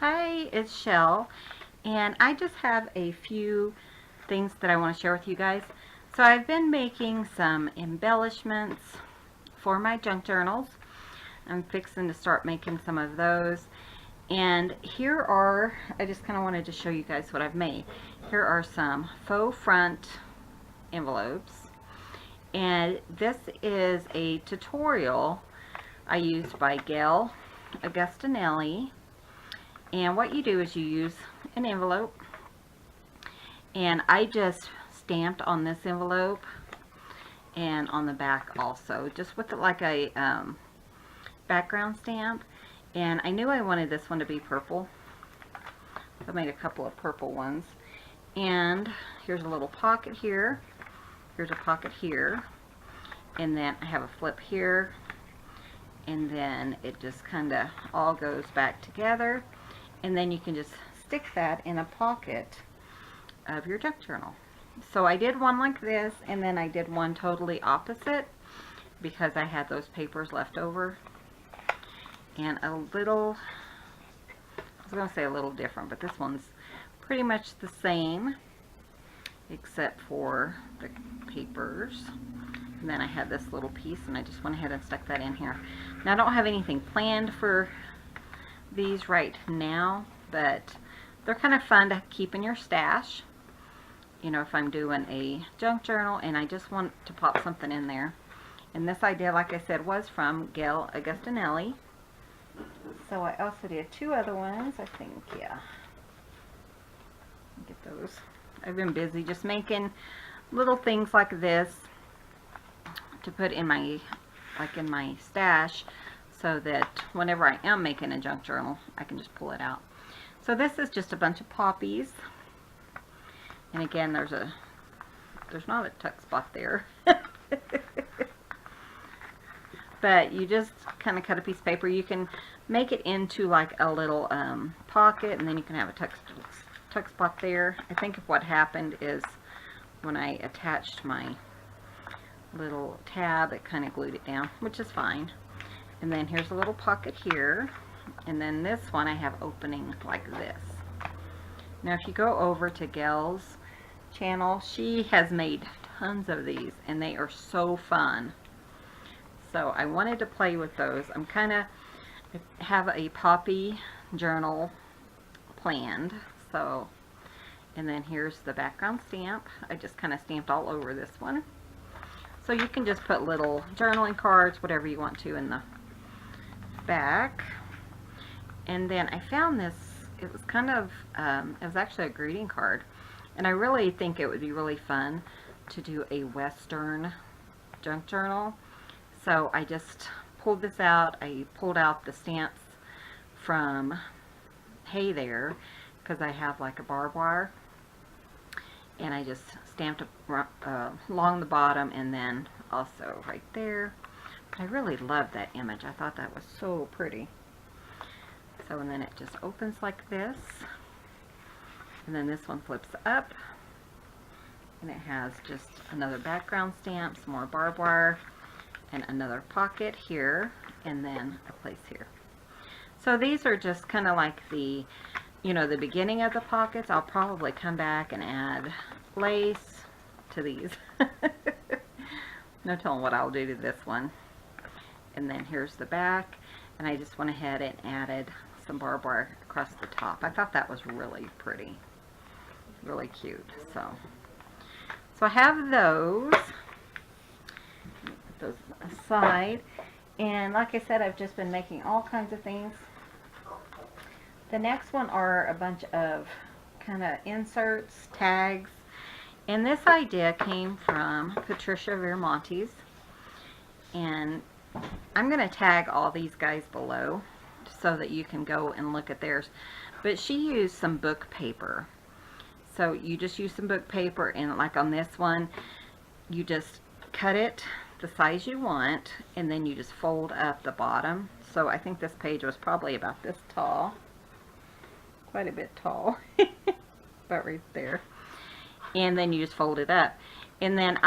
Hi, it's Shell, and I just have a few things that I want to share with you guys. So I've been making some embellishments for my junk journals. I'm fixing to start making some of those. And here are, I just kind of wanted to show you guys what I've made. Here are some faux front envelopes. And this is a tutorial I used by Gail Augustinelli. And what you do is you use an envelope, and I just stamped on this envelope and on the back also, just with like a background stamp. And I knew I wanted this one to be purple, so I made a couple of purple ones. And here's a little pocket here, here's a pocket here, and then I have a flip here, and then it just kind of all goes back together. And then you can just stick that in a pocket of your junk journal. So I did one like this, and then I did one totally opposite because I had those papers left over. And a little, I was going to say a little different, but this one's pretty much the same except for the papers. And then I had this little piece, and I just went ahead and stuck that in here. Now I don't have anything planned for these right now, but they're kind of fun to keep in your stash, you know, if I'm doing a junk journal and I just want to pop something in there. And this idea, like I said, was from Gail Augustinelli. So I also did two other ones, I think. Yeah, get those. I've been busy just making little things like this to put in my, like in my stash, so that whenever I am making a junk journal, I can just pull it out. So this is just a bunch of poppies. And again, there's not a tuck spot there. But you just kind of cut a piece of paper. You can make it into like a little pocket, and then you can have a tuck spot there. I think what happened is when I attached my little tab, it kind of glued it down, which is fine. And then here's a little pocket here, and then this one I have opening like this. Now if you go over to Gail's channel, she has made tons of these, and they are so fun. So I wanted to play with those. I'm kind of have a poppy journal planned. So, and then here's the background stamp. I just kind of stamped all over this one. So you can just put little journaling cards, whatever you want to, in the back. And then I found this, it was kind of, it was actually a greeting card, and I really think it would be really fun to do a Western junk journal. So I just pulled this out. I pulled out the stamps from Hey There, because I have like a barbed wire, and I just stamped along the bottom, and then also right there. I really love that image. I thought that was so pretty. So, and then it just opens like this, and then this one flips up, and it has just another background stamp, some more barbed wire, and another pocket here, and then a place here. So these are just kind of like the, you know, the beginning of the pockets. I'll probably come back and add lace to these. No telling what I'll do to this one. And then here's the back, and I just went ahead and added some barbed wire across the top. I thought that was really pretty, really cute. So I have those. Put those aside, and like I said, I've just been making all kinds of things. The next one are a bunch of kind of inserts, tags, and this idea came from Patricia Viramontes, and I'm going to tag all these guys below so that you can go and look at theirs. But she used some book paper. So you just use some book paper, and like on this one, you just cut it the size you want, and then you just fold up the bottom. So I think this page was probably about this tall. Quite a bit tall. About right there. And then you just fold it up. And then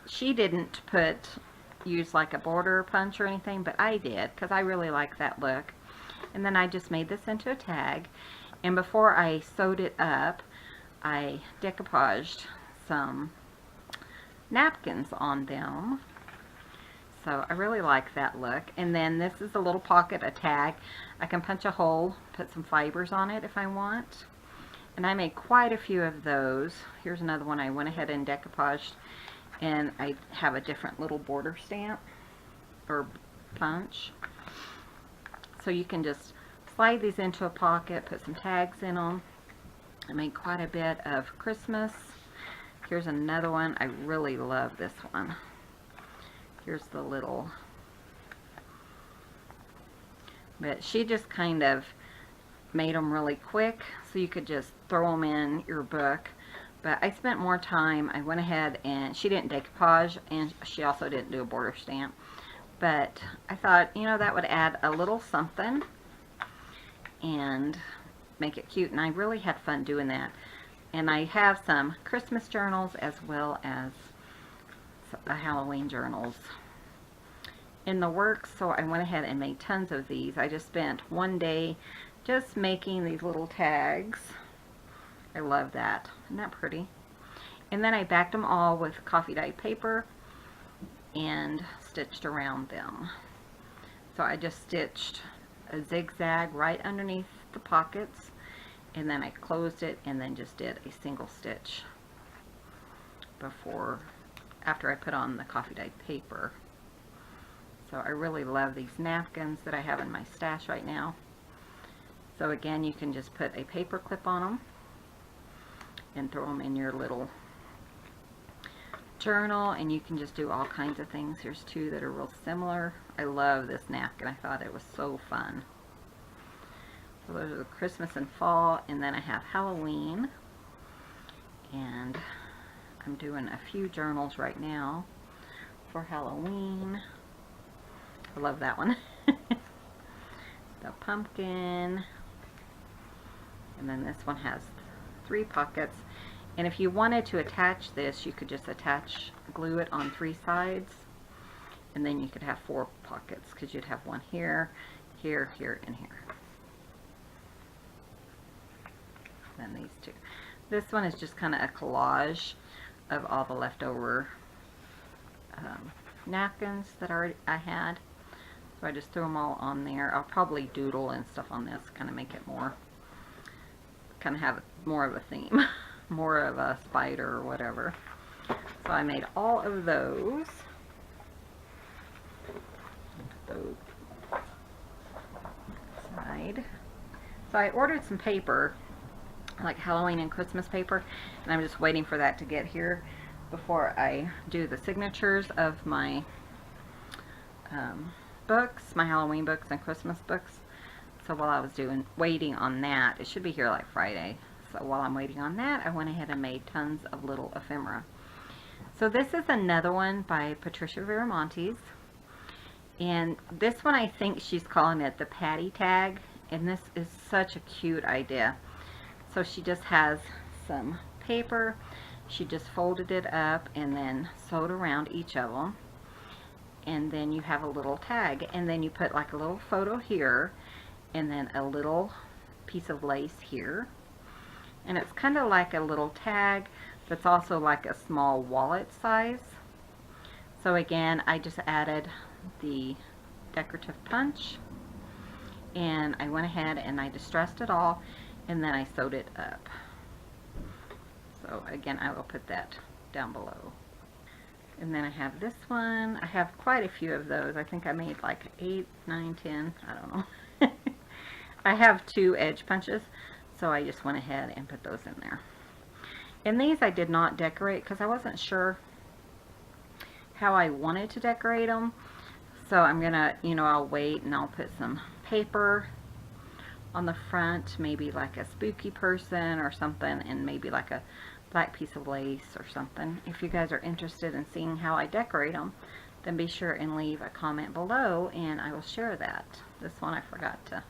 she didn't use like a border punch or anything, but I did, because I really like that look. And then I just made this into a tag. And before I sewed it up, I decoupaged some napkins on them. So I really like that look. And then this is a little pocket, a tag. I can punch a hole, put some fibers on it if I want. And I made quite a few of those. Here's another one I went ahead and decoupaged. And I have a different little border stamp or punch. So you can just slide these into a pocket, put some tags in them. I made quite a bit of Christmas. Here's another one. I really love this one. Here's the little, but she just kind of made them really quick so you could just throw them in your book. But I spent more time. I went ahead and she didn't decoupage, and she also didn't do a border stamp. But I thought, you know, that would add a little something and make it cute. And I really had fun doing that. And I have some Christmas journals as well as the Halloween journals in the works. So I went ahead and made tons of these. I just spent one day just making these little tags. I love that. Isn't that pretty? And then I backed them all with coffee dye paper and stitched around them. So I just stitched a zigzag right underneath the pockets, and then I closed it and then just did a single stitch after I put on the coffee dye paper. So I really love these napkins that I have in my stash right now. So again, you can just put a paper clip on them and throw them in your little journal, and you can just do all kinds of things. Here's two that are real similar. I love this napkin. I thought it was so fun. So those are the Christmas and fall, and then I have Halloween, and I'm doing a few journals right now for Halloween. I love that one. The pumpkin, and then this one has 3 pockets. And if you wanted to attach this, you could just glue it on 3 sides, and then you could have 4 pockets, because you'd have one here, here, here, and here. And then these 2. This one is just kind of a collage of all the leftover napkins that I had. So I just threw them all on there. I'll probably doodle and stuff on this, kind of make it more, kind of have more of a theme. More of a spider or whatever. So I made all of those. Put those aside. So I ordered some paper, like Halloween and Christmas paper, and I'm just waiting for that to get here before I do the signatures of my books, my Halloween books and Christmas books. So while I was waiting on that, it should be here like Friday. So while I'm waiting on that, I went ahead and made tons of little ephemera. So this is another one by Patricia Viramontes. And this one, I think she's calling it the Patty tag. And this is such a cute idea. So she just has some paper. She just folded it up and then sewed around each of them. And then you have a little tag. And then you put like a little photo here. And then a little piece of lace here. And it's kind of like a little tag, but it's also like a small wallet size. So again, I just added the decorative punch, and I went ahead and I distressed it all, and then I sewed it up. So again, I will put that down below. And then I have this one. I have quite a few of those. I think I made like 8, 9, 10, I don't know. I have 2 edge punches. So I just went ahead and put those in there. And these I did not decorate because I wasn't sure how I wanted to decorate them. So I'm gonna, I'll wait and I'll put some paper on the front, maybe like a spooky person or something, and maybe like a black piece of lace or something. If you guys are interested in seeing how I decorate them, then be sure and leave a comment below and I will share that. This one I forgot to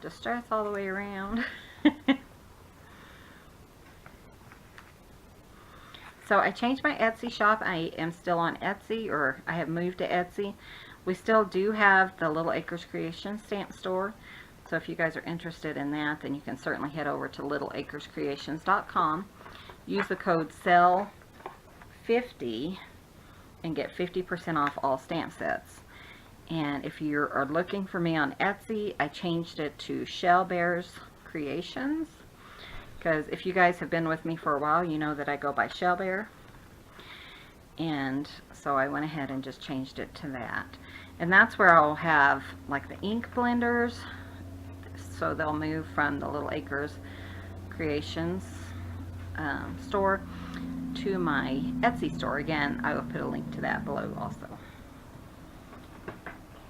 distress all the way around. So I changed my Etsy shop. I am still on Etsy, or I have moved to Etsy, We still do have the Little Acres Creation stamp store. So if you guys are interested in that, then you can certainly head over to littleacrescreations.com. Use the code SELL50 and get 50% off all stamp sets. And if you are looking for me on Etsy, I changed it to Shell Bears Creations. Because if you guys have been with me for a while, you know that I go by Shell Bear. And so I went ahead and just changed it to that. And that's where I'll have like the ink blenders. So they'll move from the Little Acres Creations store to my Etsy store. Again, I will put a link to that below also.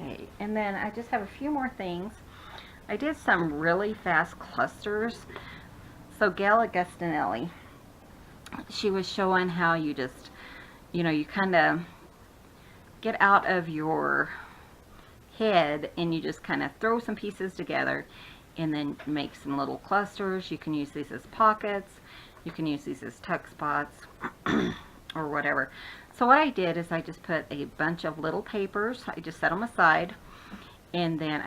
Okay, and then I just have a few more things. I did some really fast clusters. So Gail Augustinelli, she was showing how you just, you know, you kind of get out of your head and you just kind of throw some pieces together and then make some little clusters. You can use these as pockets. You can use these as tuck spots or whatever. So what I did is I just put a bunch of little papers. I just set them aside, and then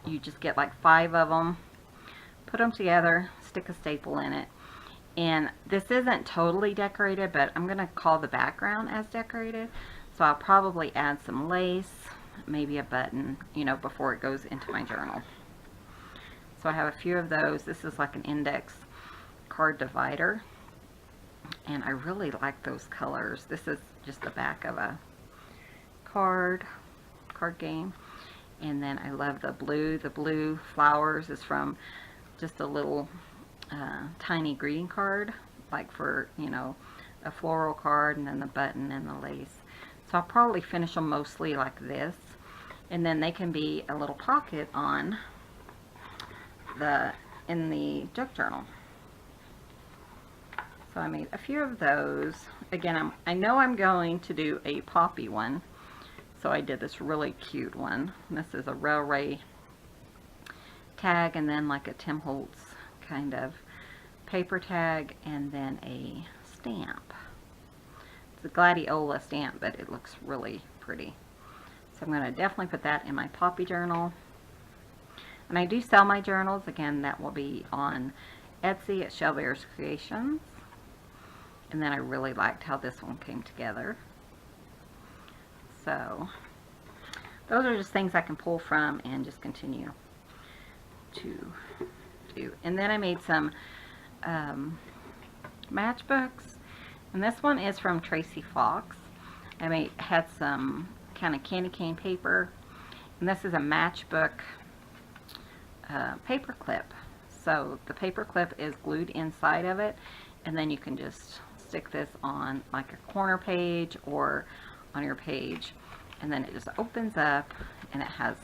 you just get like 5 of them, put them together, stick a staple in it. And this isn't totally decorated, but I'm going to call the background as decorated. So I'll probably add some lace, maybe a button, you know, before it goes into my journal. So I have a few of those. This is like an index card divider. And I really like those colors. This is just the back of a card game. And then I love the blue. The blue flowers is from just a little tiny greeting card, like for, you know, a floral card, and then the button and the lace. So I'll probably finish them mostly like this. And then they can be a little pocket on in the junk journal. So I made a few of those. Again, I know I'm going to do a poppy one, so I did this really cute one. This is a railway tag, and then like a Tim Holtz kind of paper tag, and then a stamp. It's a gladiola stamp, but it looks really pretty. So I'm going to definitely put that in my poppy journal. And I do sell my journals. Again, that will be on Etsy at Shell Bears Creations. And then I really liked how this one came together. So those are just things I can pull from and just continue to do. And then I made some matchbooks. And this one is from Tracie Fox. I had some kind of candy cane paper. And this is a matchbook paper clip. So the paper clip is glued inside of it, and then you can just stick this on like a corner page or on your page, and then it just opens up and it has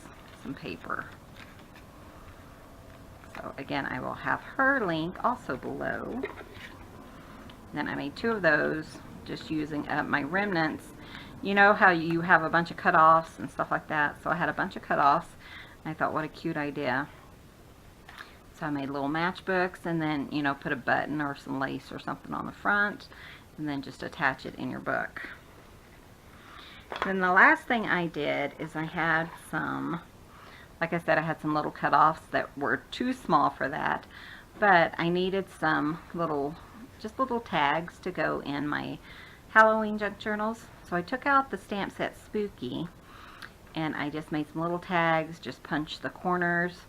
some paper. So again, I will have her link also below. Then I made 2 of those just using my remnants. You know how you have a bunch of cut-offs and stuff like that, so I had a bunch of cut-offs and I thought, what a cute idea. So I made little matchbooks, and then, you know, put a button or some lace or something on the front, and then just attach it in your book. Then the last thing I did is I had some, like I said, I had some little cut-offs that were too small for that, but I needed some just little tags to go in my Halloween junk journals. So I took out the stamp set Spooky, and I just made some little tags, just punched the corners,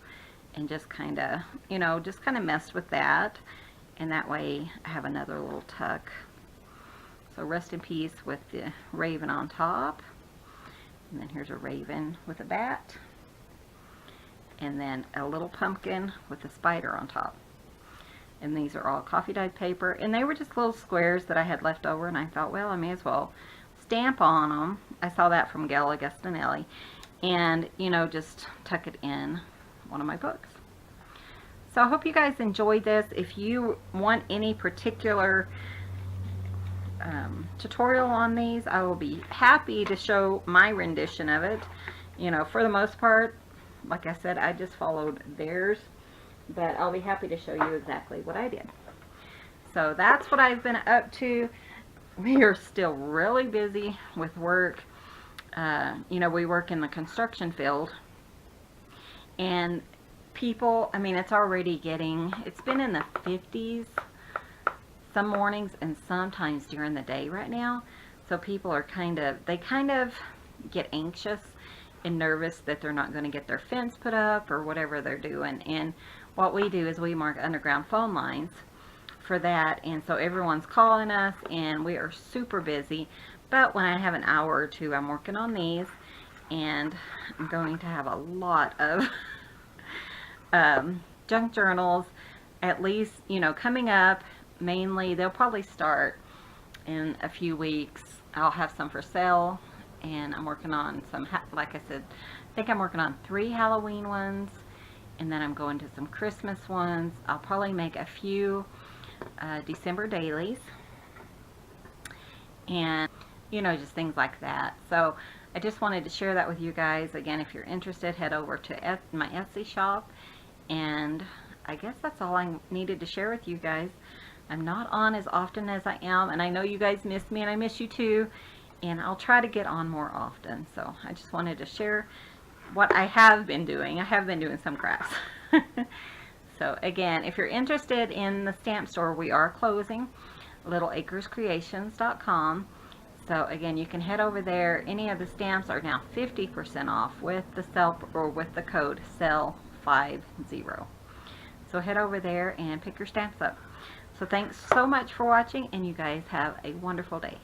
and just kind of, you know, just kind of messed with that. And that way I have another little tuck. So rest in peace with the raven on top. And then here's a raven with a bat. And then a little pumpkin with a spider on top. And these are all coffee dyed paper. And they were just little squares that I had left over, and I thought, well, I may as well stamp on them. I saw that from Gail Augustinelli. And, you know, just tuck it in one of my books. So I hope you guys enjoyed this. If you want any particular tutorial on these, I will be happy to show my rendition of it. You know, for the most part, like I said, I just followed theirs, but I'll be happy to show you exactly what I did. So that's what I've been up to. We are still really busy with work. you know, we work in the construction field, and people, I mean, it's already getting, it's been in the 50s some mornings and sometimes during the day right now. So people are they kind of get anxious and nervous that they're not going to get their fence put up or whatever they're doing. And what we do is we mark underground phone lines for that, and so everyone's calling us and we are super busy. But when I have an hour or two, I'm working on these, and I'm going to have a lot of junk journals, at least, you know, coming up. Mainly, they'll probably start in a few weeks. I'll have some for sale, and I'm working on some, like I said, I think I'm working on 3 Halloween ones, and then I'm going to some Christmas ones. I'll probably make a few December dailies, and, you know, just things like that. So I just wanted to share that with you guys. Again, if you're interested, head over to my Etsy shop, and I guess that's all I needed to share with you guys. I'm not on as often as I am, and I know you guys miss me, and I miss you too, and I'll try to get on more often. So I just wanted to share what I have been doing. I have been doing some crafts. So again, if you're interested in the stamp store, we are closing, littleacrescreations.com. So again, you can head over there. Any of the stamps are now 50% off with the with the code SELL50. So head over there and pick your stamps up. So thanks so much for watching, and you guys have a wonderful day.